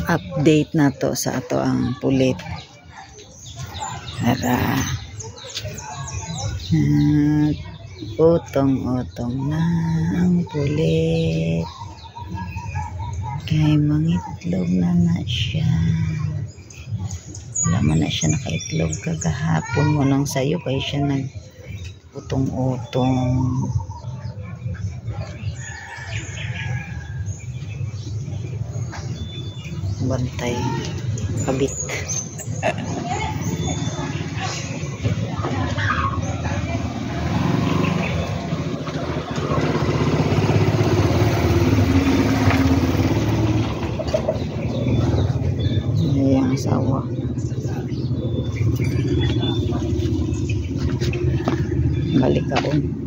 update na to sa ato ang pulit para utong-utong na ang pulit kay mangitlog na siya. Wala man na siya nakaitlog kagahapon mo lang sayo kay siya nag utong-utong. Bantay kabit. Ang asawa balik kaon.